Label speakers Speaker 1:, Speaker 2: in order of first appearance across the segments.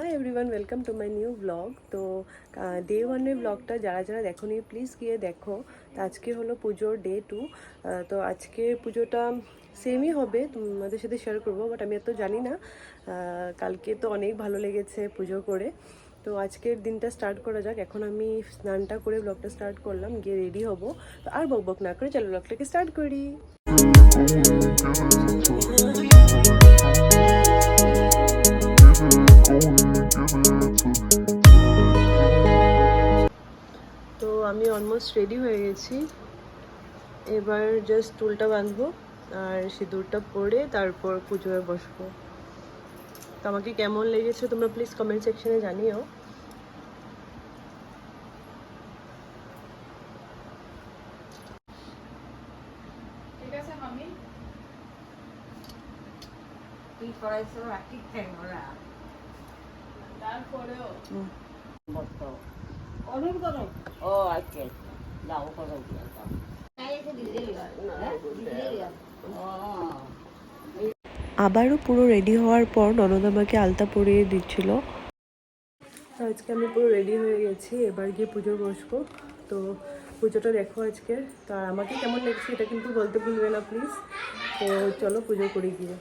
Speaker 1: Hi everyone, welcome to my new blog. তো day ওয়ানের ব্লগটা যারা যারা দেখোনি প্লিজ গিয়ে দেখো। তো আজকে হলো পুজোর ডে 2। তো আজকে পুজোটা সেমই হবে, তোমাদের সাথে শেয়ার করবো, বাট আমি এত জানি না। কালকে তো অনেক ভালো লেগেছে পুজো করে। তো আজকের দিনটা স্টার্ট করা যাক। এখন আমি স্নানটা করে ব্লগটা স্টার্ট করলাম, গিয়ে রেডি হব। তো আর বকবক না করে চলো ব্লগটাকে স্টার্ট করি। তো আমি অলমোস্ট রেডি হয়ে গেছি। এবার জাস্ট চুলটা বাঁধবো আর সিঁদুরটা পরে তারপর পুজোয় বসবো। তো আমাকে কেমন লেগেছে তোমরা প্লিজ কমেন্ট সেকশনে জানিও।
Speaker 2: ঠিক আছে মামি, তুই পড়াইছো ঠিক টাইম ওরা তারপরেও অরুণ করো। ও আচ্ছা, যাও করো যাও।
Speaker 1: আবারও পুরো রেডি হওয়ার পর ননদ আমাকে আলতা পরিয়ে দিচ্ছিল। তো আজকে আমি পুরো রেডি হয়ে গেছি, এবার গিয়ে পুজো বসবো। তো পুজোটা দেখো আজকে। তো আমাকে কেমন লেগেছে এটা কিন্তু বলতে ভুলবে না প্লিজ। তো চলো পুজো করি গিয়ে।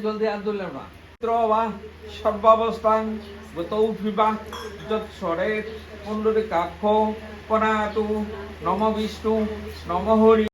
Speaker 3: জলদি হাত ধরলাম না ত্রবা সর্বাবস্থান গতৌ ফিবা যৎসরে পুণ্ডরিকাক্ষ পনাতু নম বিষ্ণু নম হরি।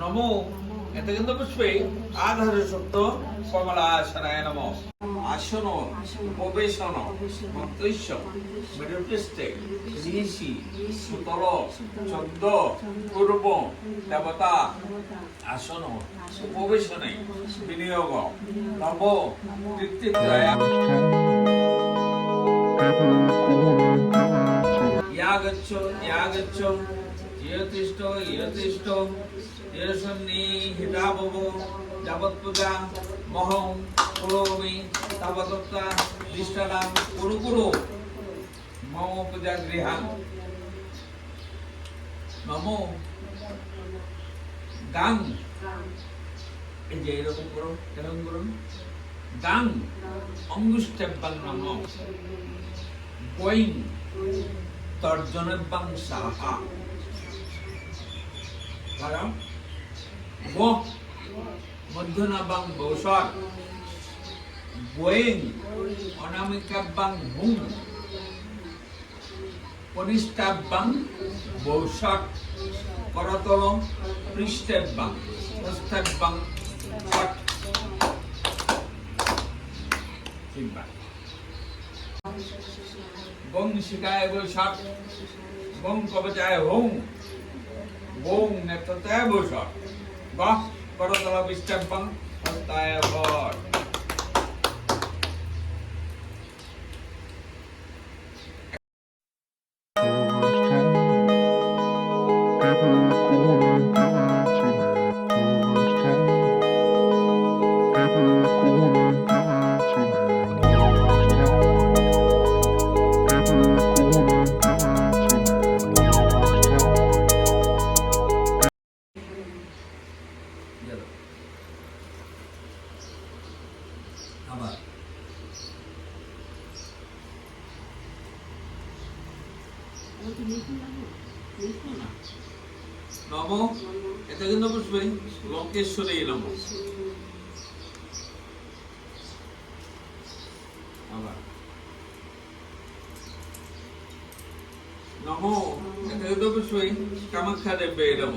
Speaker 3: নমো এতগন্ধ পুষ্পে আধার সত্য কমলাসনায় নম। আসন উপবেশন মন্ত্রস্য মেরুপৃষ্ঠে ঋষি সুতল চন্দ্র পূর্ব দেবতা আসন উপবেশনে বিনিয়োগ নব তৃতীয় ইয়াগচ্ছ ইয়াগচ্ছ ইয়তিষ্ঠ ইয়তিষ্ঠ হিতাবব যাবৎ পূজা মহং কুরোমি তাবদত্তা দৃষ্টানাম কুরু কুরু মম পূজা গৃহান নম গাং। এই যে এরকম করো, এরকম করুন। গাং অঙ্গুষ্ঠেব্বাং নম বৈং তর্জনেব্বাং সাহা। কারণ মধ্যনাবাং বৌসর বোয়েং অনামিকাব্বাং হুং কনিষ্ঠাব্বাং বৌসর করতল পৃষ্ঠেব্বাং হস্তেব্বাং ছট। বং শিকায় বৈশাখ বং কবচায় হোং বং নেত্রতায় বৈশাখ বাহ করতল পৃষ্ঠেব্বাং হস্তায় ভট। নম এটা কিন্তু বুঝবে লঙ্কেশ্বরী নম আবার নম এটা কিন্তু বুঝবে কামাখ্যা দেবে নম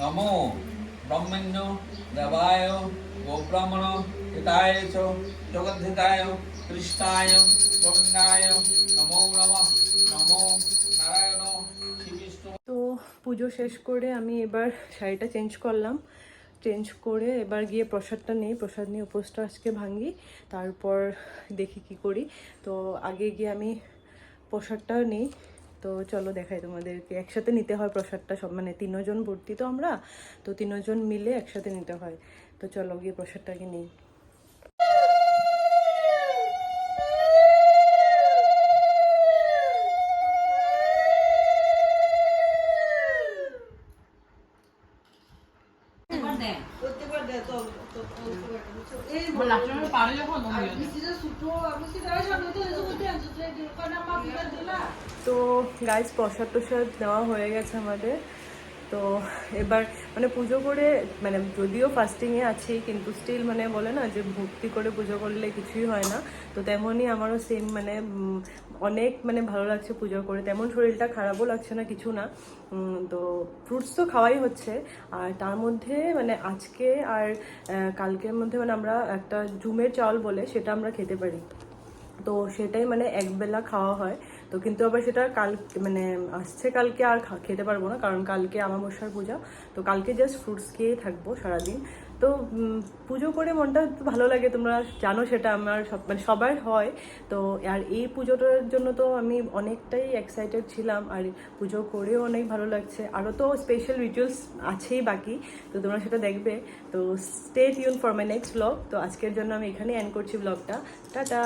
Speaker 3: নমো ব্রহ্মণ্য দেবায় গোব্রাহ্মণ হিতায় চ জগদ্ধিতায় কৃষ্ণায় গোবিন্দায় নমো নমঃ নমো নারায়ণ শ্রী বিষ্ণু।
Speaker 1: তো পুজো শেষ করে আমি এবার শাড়িটা চেঞ্জ করলাম, চেঞ্জ করে এবার গিয়ে প্রসাদটা নেই, প্রসাদ নিয়ে উপোসটা আজকে ভাঙি, তারপর দেখি কি করি। তো আগে গিয়ে আমি প্রসাদটা নিই। তো চলো দেখাই তোমাদেরকে, একসাথে নিতে হয় প্রসাদটা, সব মানে 3 জন ভর্তি তো আমরা, তো 3 জন মিলে একসাথে নিতে হয়। তো চলো গিয়ে প্রসাদটাকে নিই। তো গাইজ প্রসাদ টসাদ দেওয়া হয়ে গেছে আমাদের। তো এবার মানে পুজো করে মানে যদিও ফাস্টিংয়ে আছি কিন্তু স্টিল মানে বলে না যে ভক্তি করে পুজো করলে কিছুই হয় না, তো তেমনই আমারও সেম মানে অনেক মানে ভালো লাগছে পুজো করে, তেমন শরীরটা খারাপও লাগছে না, কিছু না। তো ফ্রুটস তো খাওয়াই হচ্ছে, আর তার মধ্যে মানে আজকে আর কালকের মধ্যে মানে আমরা একটা জুমের চাল বলে সেটা আমরা খেতে পারি, তো সেটাই মানে একবেলা খাওয়া হয়। তো কিন্তু আবার সেটা কাল মানে আসছে কালকে আর খেতে পারবো না, কারণ কালকে আমাবস্যার পূজা, তো কালকে জাস্ট ফ্রুটস খেয়েই থাকবো সারাদিন। তো পুজো করে মনটা ভালো লাগে, তোমরা জানো সেটা আমার সব মানে সবার হয়। তো আর এই পুজোটার জন্য তো আমি অনেকটাই এক্সাইটেড ছিলাম, আর পুজো করেও অনেক ভালো লাগছে। আরও তো স্পেশাল রিচুয়ালস আছেই বাকি, তো তোমরা সেটা দেখবে। তো stay tune for my next blog. তো আজকের জন্য আমি এখানেই এন্ড করছি ব্লগটা। টাটা।